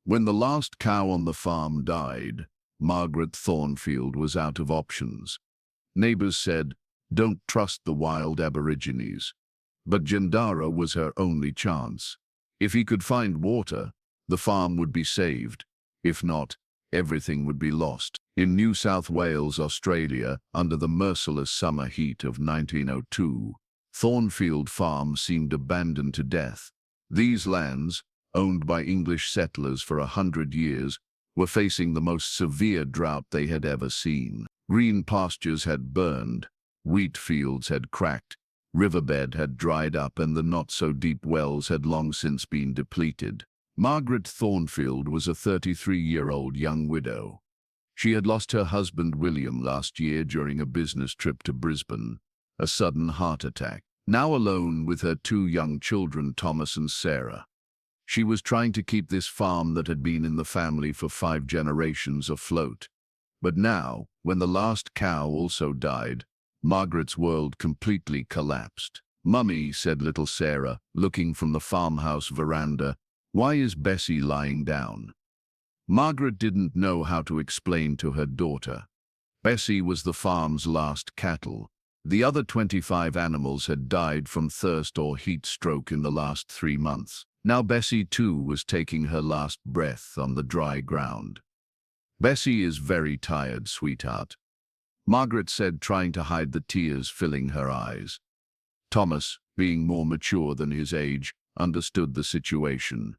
When the last cow on the farm died, Margaret Thornfield was out of options. Neighbors said, "Don't trust the wild Aborigines." But Jindarra was her only chance. If he could find water, the farm would be saved. If not, everything would be lost. In New South Wales, Australia, under the merciless summer heat of 1902, Thornfield Farm seemed abandoned to death. These lands, owned by English settlers for 100 years, were facing the most severe drought they had ever seen. Green pastures had burned, wheat fields had cracked, riverbed had dried up, and the not-so-deep wells had long since been depleted. Margaret Thornfield was a 33-year-old young widow. She had lost her husband William last year during a business trip to Brisbane, a sudden heart attack. Now alone with her two young children, Thomas and Sarah, she was trying to keep this farm that had been in the family for 5 generations afloat. But now, when the last cow also died, Margaret's world completely collapsed. "Mummy," said little Sarah, looking from the farmhouse veranda, "why is Bessie lying down?" Margaret didn't know how to explain to her daughter. Bessie was the farm's last cattle. The other 25 animals had died from thirst or heat stroke in the last 3 months. Now Bessie too was taking her last breath on the dry ground. "Bessie is very tired, sweetheart," Margaret said, trying to hide the tears filling her eyes. Thomas, being more mature than his age, understood the situation.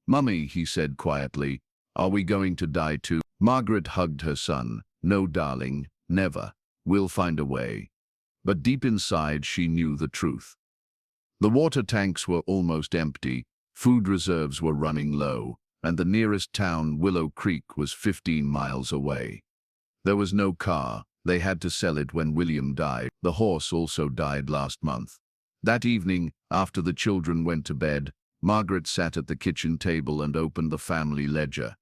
"Mummy," he said quietly, "are we going to die too?" Margaret hugged her son. "No, darling, never. We'll find a way." But deep inside she knew the truth. The water tanks were almost empty, food reserves were running low, and the nearest town, Willow Creek, was 15 miles away. There was no car. They had to sell it when William died. The horse also died last month. That evening, after the children went to bed, Margaret sat at the kitchen table and opened the family ledger.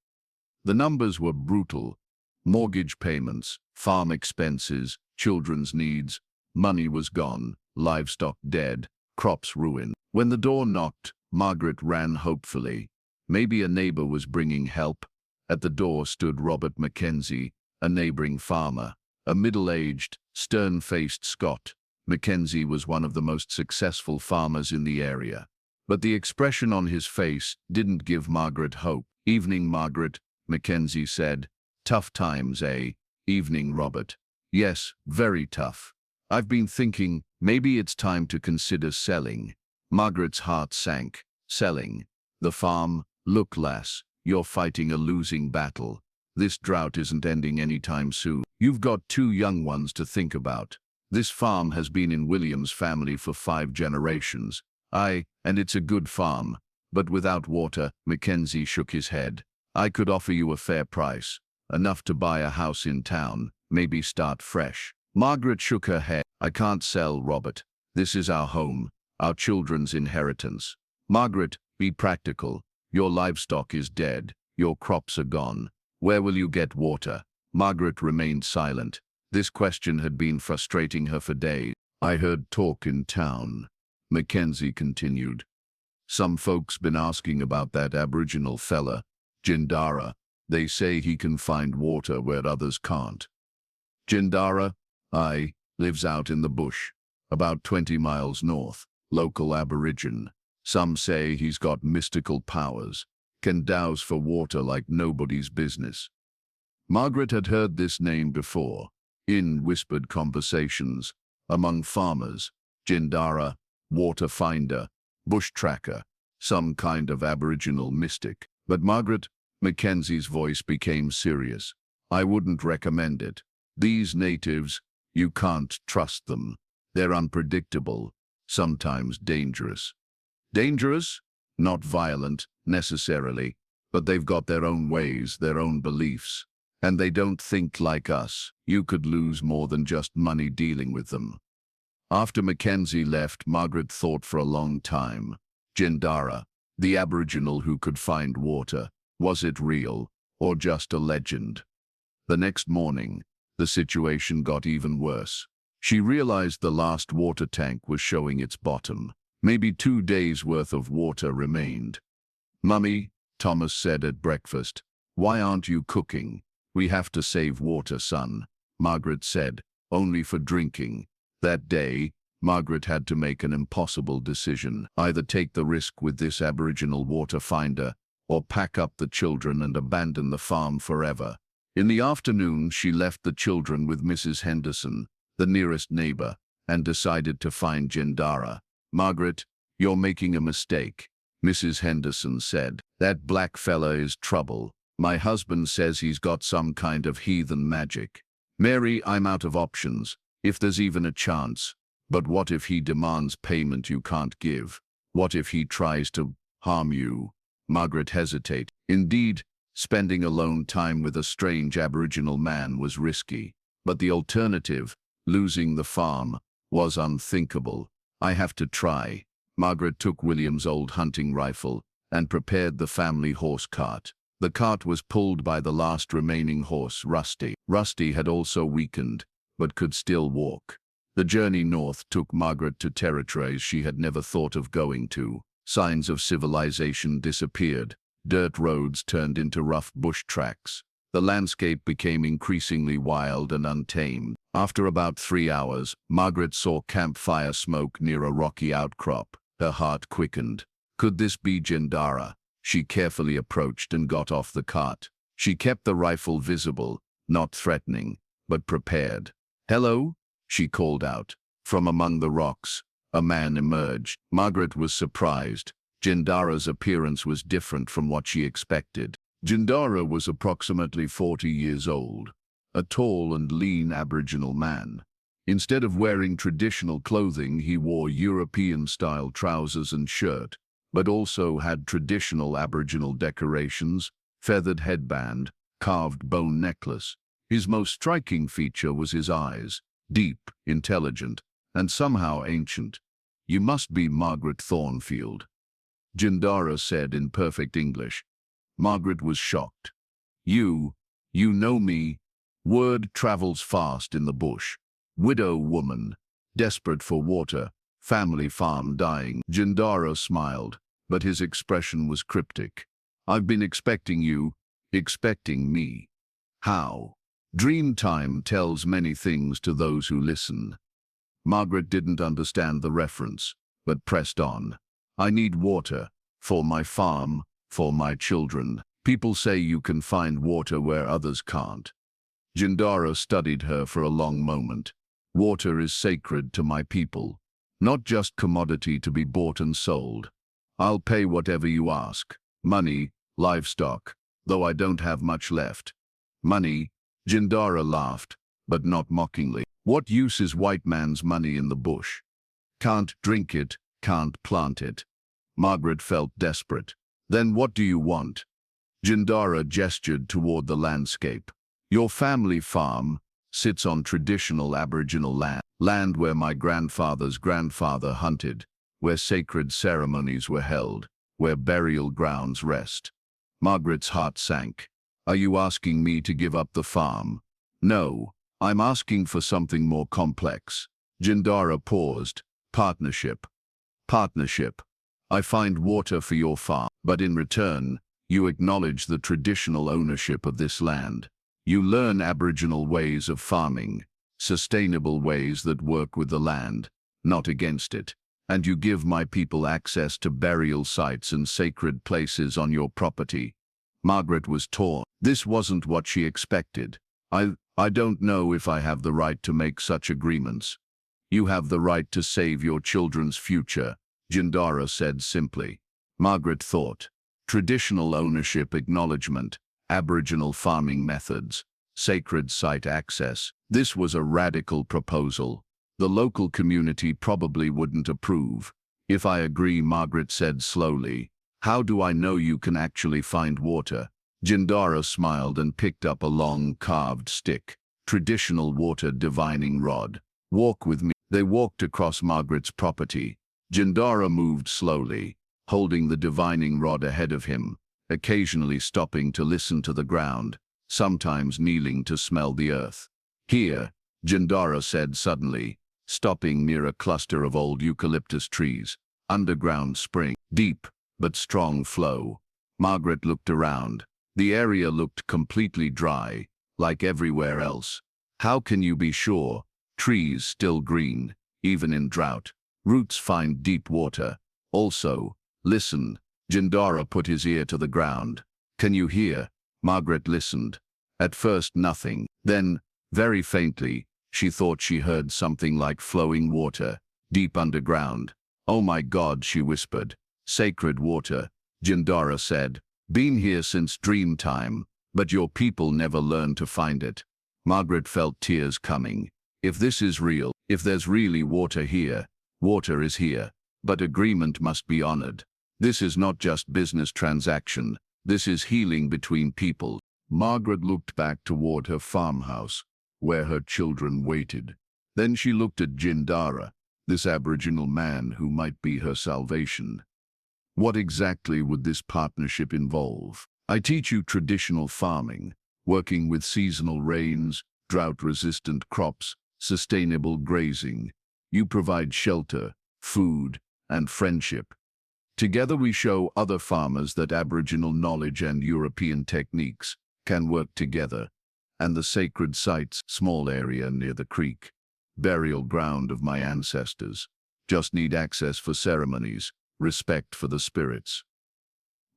The numbers were brutal. Mortgage payments, farm expenses, children's needs. Money was gone, livestock dead, crops ruined. When the door knocked, Margaret ran hopefully. Maybe a neighbor was bringing help. At the door stood Robert Mackenzie, a neighboring farmer, a middle-aged, stern-faced Scot. Mackenzie was one of the most successful farmers in the area. But the expression on his face didn't give Margaret hope. "Evening, Margaret," Mackenzie said. "Tough times, eh?" "Evening, Robert." "Yes, very tough. I've been thinking, maybe it's time to consider selling." Margaret's heart sank. "Selling? The farm? Look, lass, you're fighting a losing battle. This drought isn't ending anytime soon. You've got 2 young ones to think about. This farm has been in William's family for 5 generations. Aye, and it's a good farm. But without water," Mackenzie shook his head. "I could offer you a fair price, enough to buy a house in town, maybe start fresh." Margaret shook her head. "I can't sell, Robert. This is our home, our children's inheritance." "Margaret, be practical. Your livestock is dead. Your crops are gone. Where will you get water?" Margaret remained silent. This question had been frustrating her for days. "I heard talk in town," Mackenzie continued. "Some folks been asking about that Aboriginal fella, Jindarra. They say he can find water where others can't." "Jindarra?" "Aye, lives out in the bush, about 20 miles north, local Aborigine. Some say he's got mystical powers, can douse for water like nobody's business." Margaret had heard this name before, in whispered conversations, among farmers. Jindarra, water finder, bush tracker, some kind of Aboriginal mystic. But Margaret, Mackenzie's voice became serious. "I wouldn't recommend it. These natives, you can't trust them. They're unpredictable, sometimes dangerous." "Dangerous?" "Not violent, necessarily, but they've got their own ways, their own beliefs. And they don't think like us. You could lose more than just money dealing with them." After Mackenzie left, Margaret thought for a long time. Jindarra, the Aboriginal who could find water, was it real, or just a legend? The next morning, the situation got even worse. She realized the last water tank was showing its bottom. Maybe 2 days' worth of water remained. "Mummy," Thomas said at breakfast. "Why aren't you cooking?" "We have to save water, son," Margaret said, "only for drinking." That day, Margaret had to make an impossible decision. Either take the risk with this Aboriginal water finder, or pack up the children and abandon the farm forever. In the afternoon, she left the children with Mrs. Henderson, the nearest neighbor, and decided to find Jindarra. "Margaret, you're making a mistake," Mrs. Henderson said. "That black fella is trouble. My husband says he's got some kind of heathen magic." "Mary, I'm out of options, if there's even a chance. But what if he demands payment you can't give? What if he tries to harm you?" Margaret hesitated. Indeed, spending alone time with a strange Aboriginal man was risky. But the alternative, losing the farm, was unthinkable. "I have to try." Margaret took William's old hunting rifle and prepared the family horse cart. The cart was pulled by the last remaining horse, Rusty. Rusty had also weakened, but could still walk. The journey north took Margaret to territories she had never thought of going to. Signs of civilization disappeared. Dirt roads turned into rough bush tracks. The landscape became increasingly wild and untamed. After about 3 hours, Margaret saw campfire smoke near a rocky outcrop. Her heart quickened. Could this be Jindarra? She carefully approached and got off the cart. She kept the rifle visible, not threatening, but prepared. "Hello?" she called out. From among the rocks, a man emerged. Margaret was surprised. Jindarra's appearance was different from what she expected. Jindarra was approximately 40 years old, a tall and lean Aboriginal man. Instead of wearing traditional clothing, he wore European-style trousers and shirt, but also had traditional Aboriginal decorations, feathered headband, carved bone necklace. His most striking feature was his eyes, deep, intelligent, and somehow ancient. "You must be Margaret Thornfield," Jindarra said in perfect English. Margaret was shocked. You know me." Word travels fast in the bush. Widow woman, desperate for water, family farm dying. Jindarra smiled, but his expression was cryptic. "I've been expecting you." "Expecting me? How?" "Dreamtime tells many things to those who listen." Margaret didn't understand the reference, but pressed on. "I need water, for my farm, for my children. People say you can find water where others can't." Jindarra studied her for a long moment. "Water is sacred to my people, not just commodity to be bought and sold. I'll pay whatever you ask. Money, livestock, though I don't have much left." "Money?" Jindarra laughed, but not mockingly. "What use is white man's money in the bush? Can't drink it, can't plant it." Margaret felt desperate. "Then what do you want?" Jindarra gestured toward the landscape. "Your family farm sits on traditional Aboriginal land where my grandfather's grandfather hunted, where sacred ceremonies were held, where burial grounds rest." Margaret's heart sank. "Are you asking me to give up the farm?" "No, I'm asking for something more complex." Jindarra paused. "Partnership. Partnership. I find water for your farm, but in return, you acknowledge the traditional ownership of this land. You learn Aboriginal ways of farming, sustainable ways that work with the land, not against it. And you give my people access to burial sites and sacred places on your property." Margaret was torn. This wasn't what she expected. I don't know if I have the right to make such agreements." "You have the right to save your children's future," Jindarra said simply. Margaret thought. Traditional ownership acknowledgement, Aboriginal farming methods, sacred site access. This was a radical proposal. The local community probably wouldn't approve. "If I agree," Margaret said slowly, "how do I know you can actually find water?" Jindarra smiled and picked up a long carved stick, traditional water divining rod. "Walk with me." They walked across Margaret's property. Jindarra moved slowly, holding the divining rod ahead of him, occasionally stopping to listen to the ground, sometimes kneeling to smell the earth. "Here," Jindarra said suddenly, stopping near a cluster of old eucalyptus trees. "Underground spring. Deep, but strong flow." Margaret looked around. The area looked completely dry, like everywhere else. How can you be sure? Trees still green, even in drought. Roots find deep water. Also, listen. Jindarra put his ear to the ground. Can you hear? Margaret listened. At first nothing. Then, very faintly, she thought she heard something like flowing water, deep underground. Oh my God, she whispered. Sacred water. Jindarra said. Been here since dream time, but your people never learned to find it. Margaret felt tears coming. If this is real, if there's really water here, water is here. But agreement must be honored. This is not just business transaction. This is healing between people. Margaret looked back toward her farmhouse, where her children waited. Then she looked at Jindarra, this Aboriginal man who might be her salvation. What exactly would this partnership involve? I teach you traditional farming, working with seasonal rains, drought-resistant crops, sustainable grazing. You provide shelter, food, and friendship. Together we show other farmers that Aboriginal knowledge and European techniques can work together. And the sacred sites, small area near the creek, burial ground of my ancestors, just need access for ceremonies, respect for the spirits.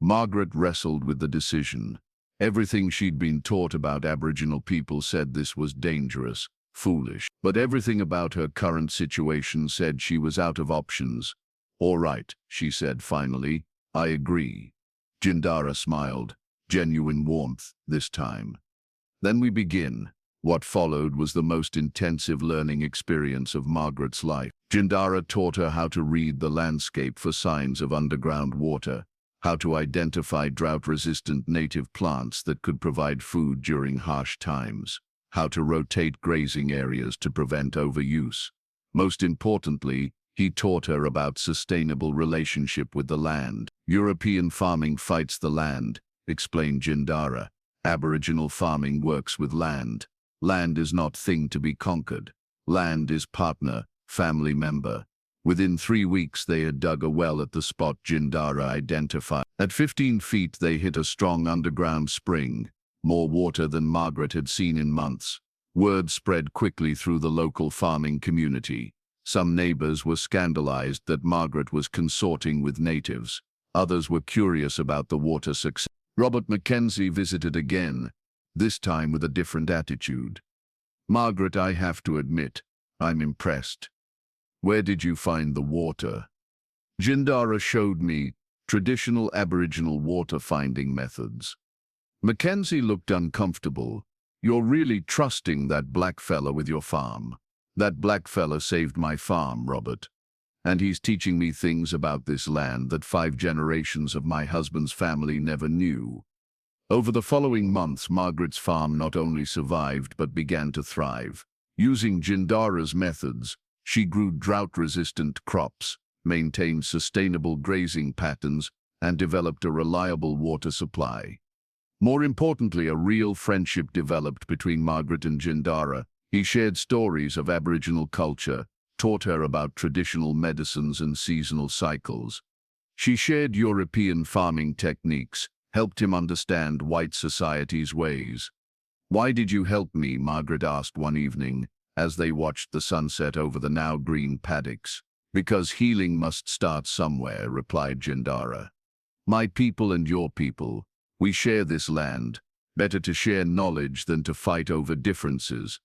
Margaret wrestled with the decision. Everything she'd been taught about Aboriginal people said this was dangerous, foolish. But everything about her current situation said she was out of options. All right, she said finally, I agree. Jindarra smiled, genuine warmth this time. Then we begin. What followed was the most intensive learning experience of Margaret's life. Jindarra taught her how to read the landscape for signs of underground water, how to identify drought-resistant native plants that could provide food during harsh times, how to rotate grazing areas to prevent overuse. Most importantly, he taught her about sustainable relationship with the land. European farming fights the land, explained Jindarra. Aboriginal farming works with land. Land is not thing to be conquered. Land is partner, family member. Within 3 weeks they had dug a well at the spot Jindarra identified. At 15 feet they hit a strong underground spring, more water than Margaret had seen in months. Word spread quickly through the local farming community. Some neighbors were scandalized that Margaret was consorting with natives. Others were curious about the water success. Robert Mackenzie visited again, this time with a different attitude. Margaret, I have to admit, I'm impressed. Where did you find the water? Jindarra showed me traditional Aboriginal water finding methods. Mackenzie looked uncomfortable. You're really trusting that black fella with your farm. That black fella saved my farm, Robert. And he's teaching me things about this land that 5 generations of my husband's family never knew. Over the following months, Margaret's farm not only survived but began to thrive. Using Jindarra's methods, she grew drought-resistant crops, maintained sustainable grazing patterns, and developed a reliable water supply. More importantly, a real friendship developed between Margaret and Jindarra. He shared stories of Aboriginal culture, taught her about traditional medicines and seasonal cycles. She shared European farming techniques, helped him understand white society's ways. Why did you help me? Margaret asked one evening, as they watched the sunset over the now green paddocks. Because healing must start somewhere, replied Jindarra. My people and your people, we share this land. Better to share knowledge than to fight over differences.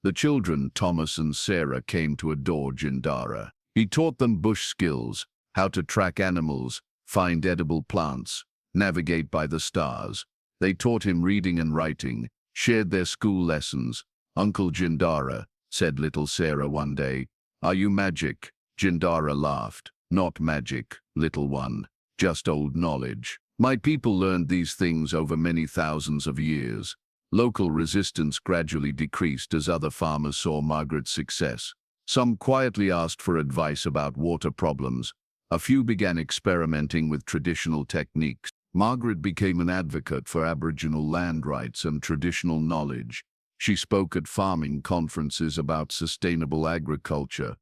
The children, Thomas and Sarah, came to adore Jindarra. He taught them bush skills, how to track animals, find edible plants, navigate by the stars. They taught him reading and writing, shared their school lessons. Uncle Jindarra, said little Sarah one day, are you magic? Jindarra laughed. Not magic, little one, just old knowledge. My people learned these things over many thousands of years. Local resistance gradually decreased as other farmers saw Margaret's success. Some quietly asked for advice about water problems. A few began experimenting with traditional techniques. Margaret became an advocate for Aboriginal land rights and traditional knowledge. She spoke at farming conferences about sustainable agriculture,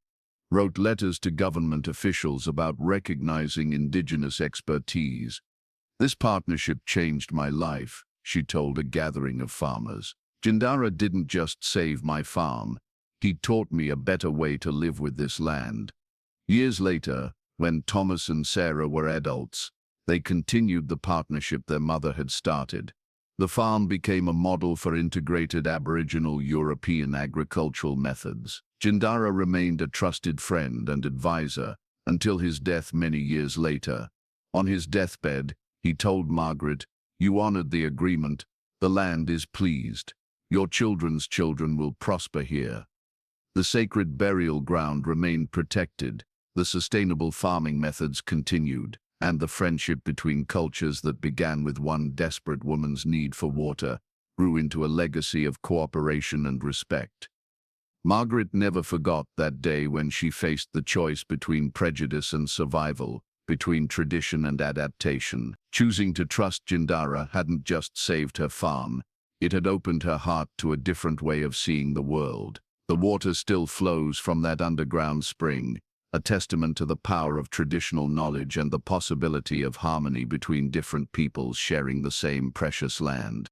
wrote letters to government officials about recognizing indigenous expertise. This partnership changed my life, she told a gathering of farmers. Jindarra didn't just save my farm, he taught me a better way to live with this land. Years later, when Thomas and Sarah were adults, they continued the partnership their mother had started. The farm became a model for integrated Aboriginal European agricultural methods. Jindarra remained a trusted friend and advisor until his death many years later. On his deathbed, he told Margaret, "You honored the agreement. The land is pleased. Your children's children will prosper here." The sacred burial ground remained protected, the sustainable farming methods continued, and the friendship between cultures that began with one desperate woman's need for water grew into a legacy of cooperation and respect. Margaret never forgot that day when she faced the choice between prejudice and survival, between tradition and adaptation. Choosing to trust Jindarra hadn't just saved her farm, it had opened her heart to a different way of seeing the world. The water still flows from that underground spring, a testament to the power of traditional knowledge and the possibility of harmony between different peoples sharing the same precious land.